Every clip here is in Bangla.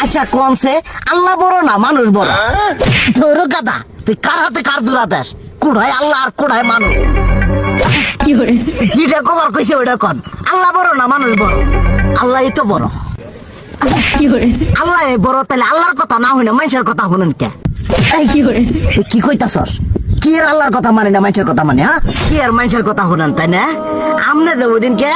আচ্ছা কোনছে আল্লাহ বড় না মানুষ বড়? ধরো গাদা, তুই কার হাতে কার জোড়া দেশ? কুড়াই আল্লাহ আর কুড়াই মানুষ। যেটা কবার কইছে ওইটা কন। আল্লাহ বড় না মানুষ বড়? আল্লাহই তো বড়। আল্লাহ বড়, তাহলে আল্লাহর কথা না হইনা মানুষের কথা শুনেন কে? তুই কি কইতাছস? কি আর আল্লাহর কথা মানে না মানুষের কথা মানে? হ্যাঁ, কি আর মানুষের কথা শুনেন তাই না? আমনে যে ওই দিনকে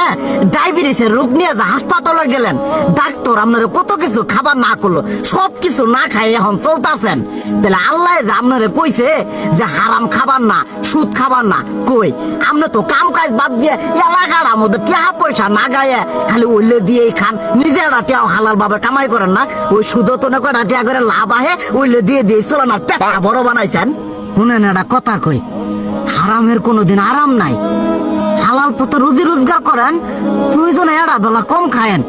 ডায়াবেটিসের রোগ নিয়ে যে হাসপাতালে গেলেন, ডাক্তার আপনার কত কিছু খাবার না করলো, সব কিছু না খাই এখন চলতেছেন। তাহলে আল্লাহ যে আপনারে কইছে যে হারাম খাবার না, সুদ খাবার না, কই আপনি তো কাম কাজ বাদ দিয়ে এলাকার মধ্যে টাকা পয়সা না গায়ে খালি ওইলে দিয়েই খান, নিজেরা টিয়াও হালাল ভাবে কামাই করেন না, ওই সুদ তো না কয়টা টিয়া করে লাভ আহে ওইলে দিয়ে দিয়ে চলেন আর পেট বড় বানাইছেন। শুনেন একটা কথা কই, হারামের কোনোদিন আরাম নাই। হালাল পথে রুজি রোজগার করেন, প্রয়োজনে এড়া বেলা কম খায়েন,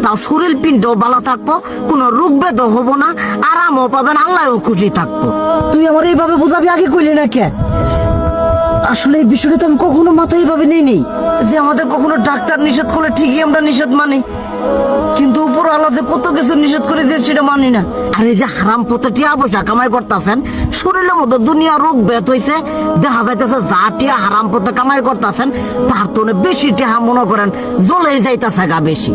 তাও শরীর পিণ্ডও ভালো থাকবো, কোনো রোগ বেদও হবো না, আরামও পাবেন, আল্লাহও খুশি থাকবো। তুই আমার এইভাবে বুঝাবি আগে কইলি না কে? আসলে এই বিষয়টা তো আমি কখনো মাথায় এইভাবে নিইনি যে আমাদের কখনো ডাক্তার নিষেধ করলে ঠিকই আমরা নিষেধ মানি, কিন্তু উপর আলাদা কত কিছু নিষেধ করে দিয়ে সেটা মানি না। আর এই যে হারাম পথে টিয়া পয়সা কামাই করতেছেন, শরীরের মধ্যে দুনিয়া রোগ বেত হয়েছে, দেখা যাইতেছে যা টিয়া হারাম পথে কামাই করতেছেন তার তো বেশি টিয়া মনে করেন জ্বলেই যাইতেছে গা বেশি।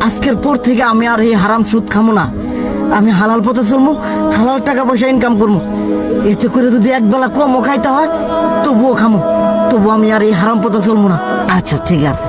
আজকের পর থেকে আমি আর এই হারাম সুদ খামো না, আমি হালাল পথে চলবো, হালাল টাকা পয়সা ইনকাম করবো। এতে করে যদি একবেলা কমও খাইতে হয় তবুও খামো, তবু আমি আর এই হারাম পথে চলবো না। আচ্ছা ঠিক আছে।